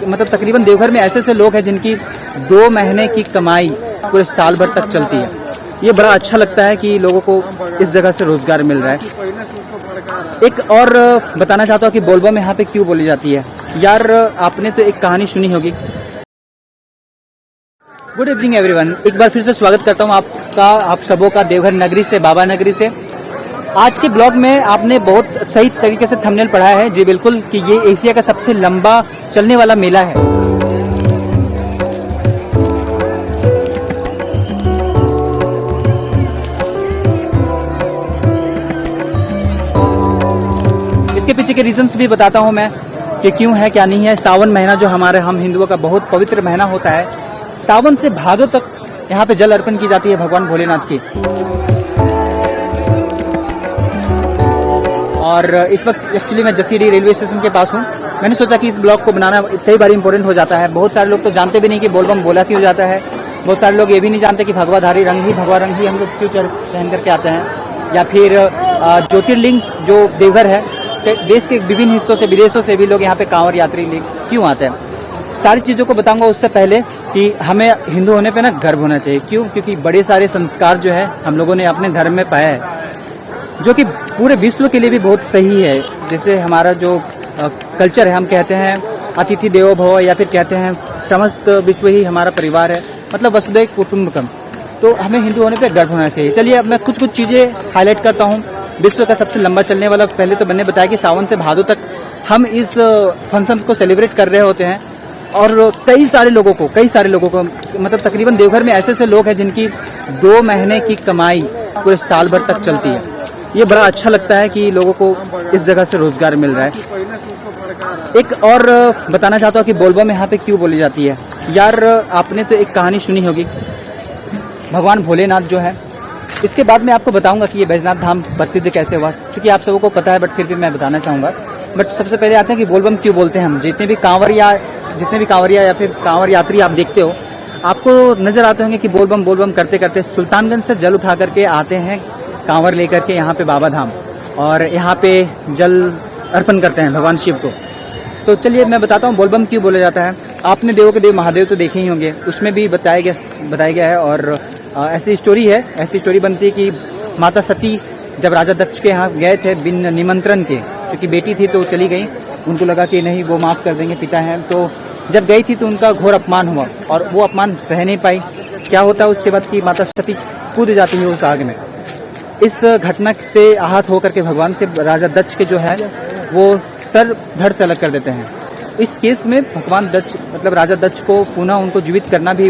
मतलब तकरीबन देवघर में ऐसे लोग हैं जिनकी 2 महीने की कमाई पूरे साल भर तक चलती है। ये बड़ा अच्छा लगता है कि लोगों को इस जगह से रोजगार मिल रहा है। एक और बताना चाहता हूँ कि बोलबम यहाँ पे क्यों बोली जाती है। यार आपने तो एक कहानी सुनी होगी। गुड इवनिंग एवरीवन, एक बार फिर से स्वागत करता हूँ आप सबों का देवघर नगरी से, बाबा नगरी से। आज के ब्लॉग में आपने बहुत सही तरीके से थंबनेल पढ़ा है जी, बिल्कुल, कि ये एशिया का सबसे लंबा चलने वाला मेला है। इसके पीछे के रीजंस भी बताता हूँ मैं कि क्यों है क्या नहीं है। सावन महीना जो हम हिंदुओं का बहुत पवित्र महीना होता है, सावन से भादो तक यहाँ पे जल अर्पण की जाती है भगवान भोलेनाथ की। और इस वक्त एक्चुअली मैं जसीडीह रेलवे स्टेशन के पास हूँ। मैंने सोचा कि इस ब्लॉग को बनाना कई बार इंपॉर्टेंट हो जाता है। बहुत सारे लोग तो जानते भी नहीं कि बोलबम बोला क्यों जाता है। बहुत सारे लोग ये भी नहीं जानते कि भगवा रंग ही हम लोग क्यों पहन करके आते हैं, या फिर ज्योतिर्लिंग जो देवघर है, देश के विभिन्न हिस्सों से, विदेशों से भी लोग यहाँ पे कांवड़ यात्री क्यों आते हैं। सारी चीज़ों को बताऊंगा उससे पहले कि हमें हिंदू होने पे ना गर्व होना चाहिए। क्यों? क्योंकि बड़े सारे संस्कार जो है हम लोगों ने अपने धर्म में पाया है, जो कि पूरे विश्व के लिए भी बहुत सही है। जैसे हमारा जो कल्चर है, हम कहते हैं अतिथि देवो भव, या फिर कहते हैं समस्त विश्व ही हमारा परिवार है, मतलब वसुधैव कुटुंबकम। तो हमें हिंदू होने पे गर्व होना चाहिए। चलिए अब मैं कुछ चीज़ें हाईलाइट करता हूँ। विश्व का सबसे लंबा चलने वाला, पहले तो मैंने बताया कि सावन से भादो तक हम इस फंक्शन को सेलिब्रेट कर रहे होते हैं। और कई सारे लोगों को मतलब तकरीबन देवघर में ऐसे लोग हैं जिनकी 2 महीने की कमाई पूरे साल भर तक चलती है। ये बड़ा अच्छा लगता है कि लोगों को इस जगह से रोजगार मिल रहा है। एक और बताना चाहता हूँ कि बोलबम यहाँ पे क्यों बोली जाती है। यार आपने तो एक कहानी सुनी होगी, भगवान भोलेनाथ जो है। इसके बाद मैं आपको बताऊंगा कि ये बैजनाथ धाम प्रसिद्ध कैसे हुआ, क्योंकि आप सबको पता है, बट फिर भी मैं बताना चाहूँगा। बट सबसे पहले आते हैं कि बोलबम क्यों बोलते हैं हम। जितने भी कांवरिया या फिर कांवर यात्री आप देखते हो, आपको नजर आते होंगे कि बोलबम करते करते सुल्तानगंज से जल उठा करके आते हैं कांवर लेकर के यहाँ पे बाबा धाम, और यहाँ पे जल अर्पण करते हैं भगवान शिव को। तो चलिए मैं बताता हूँ बोलबम क्यों बोला जाता है। आपने देवों के देव महादेव तो देखे ही होंगे, उसमें भी बताया गया है। और ऐसी स्टोरी बनती है कि माता सती जब राजा दक्ष के यहाँ गए थे बिन निमंत्रण के, क्योंकि बेटी थी तो चली गई, उनको लगा कि नहीं वो माफ़ कर देंगे, पिता हैं। तो जब गई थी तो उनका घोर अपमान हुआ, और वो अपमान सह नहीं पाई। क्या होता है उसके बाद कि माता सती कूद जाती है उस आग में। इस घटना से आहत होकर के भगवान से राजा दक्ष के जो है वो सर धड़ से अलग कर देते हैं। इस केस में भगवान दक्ष मतलब राजा दक्ष को पुनः उनको जीवित करना भी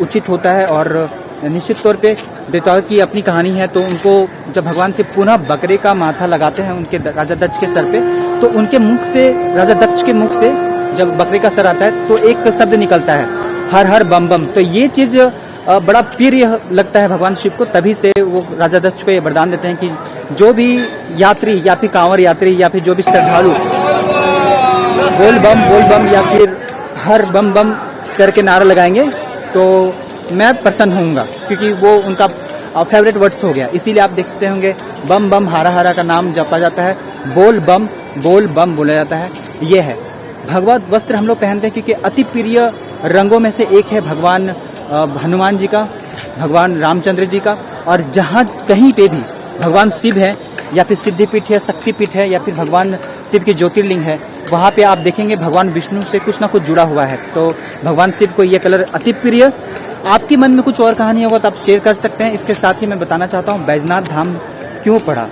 उचित होता है। और निश्चित तौर पे देवताओं की अपनी कहानी है, तो उनको जब भगवान से पुनः बकरे का माथा लगाते हैं उनके राजा दक्ष के सर पे, तो उनके मुख से, राजा दक्ष के मुख से जब बकरे का सर आता है तो एक शब्द निकलता है, हर हर बम बम। तो ये चीज बड़ा प्रिय लगता है भगवान शिव को। तभी से वो राजा दक्ष को ये वरदान देते हैं कि जो भी यात्री या फिर कांवर यात्री या फिर जो भी श्रद्धालु बोल बम या फिर हर बम बम करके नारा लगाएंगे तो मैं प्रसन्न होऊंगा, क्योंकि वो उनका फेवरेट वर्ड्स हो गया। इसीलिए आप देखते होंगे बम बम हारा हारा का नाम जपा जाता है, बोल बम बोला जाता है। ये है भगवा वस्त्र हम लोग पहनते हैं क्योंकि अति प्रिय रंगों में से एक है भगवान हनुमान जी का, भगवान रामचंद्र जी का। और जहाँ कहीं पे भी भगवान शिव है, या फिर सिद्धिपीठ है, शक्तिपीठ है, या फिर भगवान शिव की ज्योतिर्लिंग है, वहाँ पे आप देखेंगे भगवान विष्णु से कुछ ना कुछ जुड़ा हुआ है। तो भगवान शिव को ये कलर अति प्रिय। आपके मन में कुछ और कहानी होगा तो आप शेयर कर सकते हैं। इसके साथ ही मैं बताना चाहता हूँ बैजनाथ धाम क्यों पड़ा।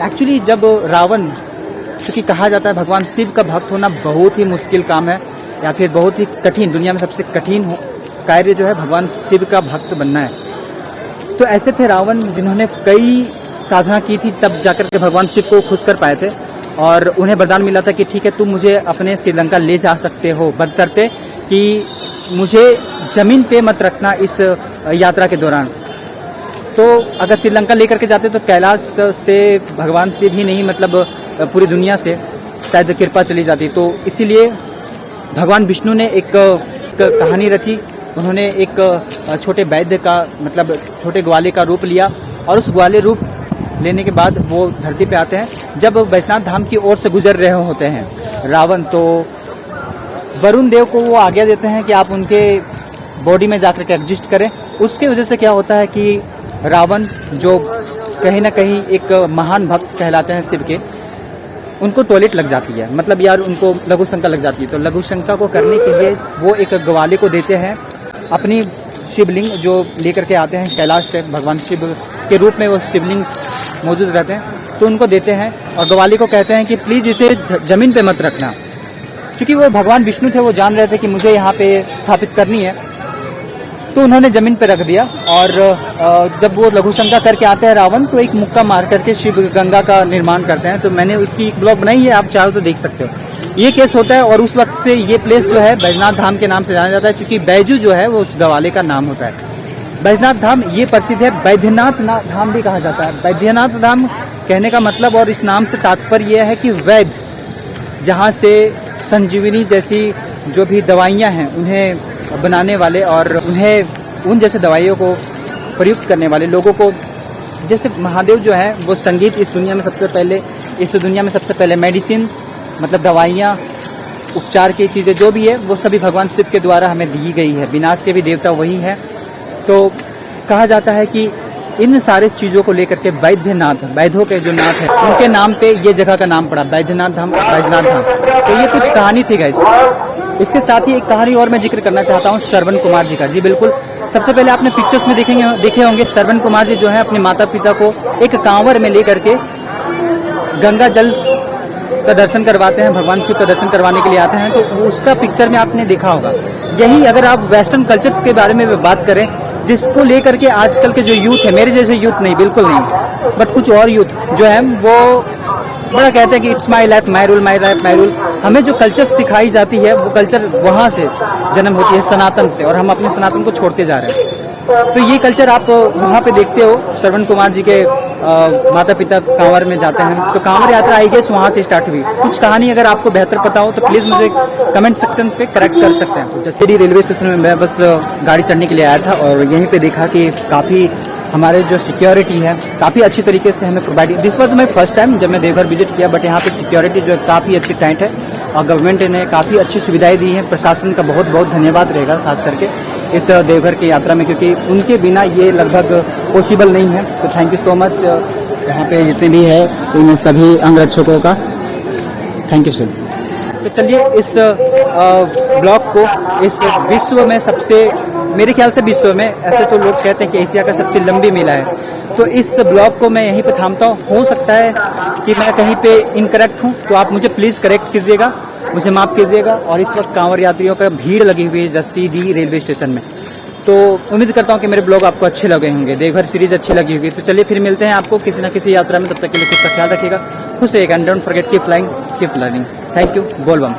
एक्चुअली जब रावण, क्योंकि कहा जाता है भगवान शिव का भक्त होना बहुत ही मुश्किल काम है, या फिर बहुत ही कठिन, दुनिया में सबसे कठिन कार्य जो है भगवान शिव का भक्त बनना है। तो ऐसे थे रावण जिन्होंने कई साधना की थी, तब जाकर के भगवान शिव को खुश कर पाए थे। और उन्हें वरदान मिला था कि ठीक है तुम मुझे अपने श्रीलंका ले जा सकते हो, बशर्ते कि मुझे जमीन पे मत रखना इस यात्रा के दौरान। तो अगर श्रीलंका लेकर के जाते तो कैलाश से भगवान शिव ही नहीं मतलब पूरी दुनिया से शायद कृपा चली जाती। तो इसीलिए भगवान विष्णु ने एक कहानी रची। उन्होंने एक छोटे वैद्य का मतलब छोटे ग्वाले का रूप लिया, और उस ग्वाले रूप लेने के बाद वो धरती पे आते हैं। जब बैजनाथ धाम की ओर से गुजर रहे होते हैं रावण, तो वरुण देव को वो आज्ञा देते हैं कि आप उनके बॉडी में जाकर के एग्जिस्ट करें। उसकी वजह से क्या होता है कि रावण, जो कहीं ना कहीं एक महान भक्त कहलाते हैं शिव के, उनको टॉयलेट लग जाती है, मतलब यार उनको लघु शंका लग जाती है। तो लघु शंका को करने के लिए वो एक ग्वाले को देते हैं, अपनी शिवलिंग जो लेकर के आते हैं कैलाश से, भगवान शिव के रूप में वो शिवलिंग मौजूद रहते हैं, तो उनको देते हैं और ग्वाले को कहते हैं कि प्लीज़ इसे जमीन पे मत रखना। क्योंकि वो भगवान विष्णु थे, वो जान रहे थे कि मुझे यहाँ पे स्थापित करनी है, तो उन्होंने जमीन पे रख दिया। और जब वो लघु शंका करके आते हैं रावण, तो एक मुक्का मार करके शिव गंगा का निर्माण करते हैं। तो मैंने उसकी एक ब्लॉग बनाई है, आप चाहो तो देख सकते हो। ये केस होता है और उस वक्त से ये प्लेस जो है बैजनाथ धाम के नाम से जाना जाता है, क्योंकि बैजू जो है वो उस गवाले का नाम होता है। बैजनाथ धाम ये प्रसिद्ध है, बैद्यनाथ धाम भी कहा जाता है। बैद्यनाथ धाम कहने का मतलब और इस नाम से तात्पर्य यह है कि वैद्य, जहाँ से संजीवनी जैसी जो भी दवाइयाँ हैं उन्हें बनाने वाले और उन्हें उन जैसे दवाइयों को प्रयुक्त करने वाले लोगों को, जैसे महादेव जो है वो संगीत इस दुनिया में सबसे पहले मेडिसिन, मतलब दवाइयाँ, उपचार की चीज़ें जो भी है वो सभी भगवान शिव के द्वारा हमें दी गई है। विनाश के भी देवता वही है। तो कहा जाता है कि इन सारे चीज़ों को लेकर के वैद्यनाथ, वैद्यों के जो नाथ है उनके नाम पे ये जगह का नाम पड़ा, बैद्यनाथ धाम, बैजनाथ धाम। तो ये कुछ कहानी थी गाइस। इसके साथ ही एक कहानी और मैं जिक्र करना चाहता हूँ श्रवण कुमार जी का। जी बिल्कुल, सबसे पहले आपने पिक्चर्स में देखे होंगे श्रवण कुमार जी जो है अपने माता पिता को एक कांवर में लेकर के गंगा जल का दर्शन करवाते हैं, भगवान शिव का दर्शन करवाने के लिए आते हैं। तो उसका पिक्चर में आपने देखा होगा। यही अगर आप वेस्टर्न कल्चर्स के बारे में बात करें, जिसको लेकर के आजकल के जो यूथ है, मेरे जैसे यूथ नहीं, बिल्कुल नहीं, बट कुछ और यूथ जो है वो बड़ा कहते हैं कि it's my life my rule, my life my rule. हमें जो कल्चर सिखाई जाती है वो कल्चर वहाँ से जन्म होती है, सनातन से, और हम अपने सनातन को छोड़ते जा रहे हैं। तो ये कल्चर आप वहाँ पे देखते हो। श्रवण कुमार जी के माता पिता कांवर में जाते हैं, तो कांवर यात्रा आई गेस वहाँ से स्टार्ट हुई। कुछ कहानी अगर आपको बेहतर पता हो तो प्लीज़ मुझे कमेंट सेक्शन पे करेक्ट कर सकते हैं। जैसे रेलवे स्टेशन में मैं बस गाड़ी चढ़ने के लिए आया था और यहीं पे देखा कि काफ़ी हमारे जो सिक्योरिटी है काफ़ी अच्छी तरीके से हमें provide. This was my first time जब मैं देवघर विजिट किया, बट यहाँ पे सिक्योरिटी जो है काफ़ी अच्छी टाइट है और गवर्नमेंट ने काफ़ी अच्छी सुविधाएं दी हैं। प्रशासन का बहुत बहुत धन्यवाद रहेगा खास करके इस देवघर की यात्रा में, क्योंकि उनके बिना ये लगभग पॉसिबल नहीं है। तो थैंक यू सो मच यहाँ पे जितने भी है इन सभी अंगरक्षकों का, थैंक यू सर। तो चलिए इस ब्लॉक को इस विश्व में सबसे, मेरे ख्याल से विश्व में, ऐसे तो लोग कहते हैं कि एशिया का सबसे लंबी मेला है, तो इस ब्लॉग को मैं यहीं पे थामता हूँ। हो सकता है कि मैं कहीं पे इनकरेक्ट हूँ, तो आप मुझे प्लीज़ करेक्ट कीजिएगा, मुझे माफ़ कीजिएगा। और इस वक्त कांवड़ यात्रियों का भीड़ लगी हुई है जसीडीह रेलवे स्टेशन में, तो उम्मीद करता हूँ कि मेरे ब्लॉग आपको अच्छे लगे होंगे, देवघर सीरीज़ अच्छी लगी होगी। तो चलिए फिर मिलते हैं आपको किसी न किसी यात्रा में, तब तक के लिए खुद का ख्याल रखिएगा, खुश रहिएगा and don't forget keep flying keep learning. Thank you, बोल बम।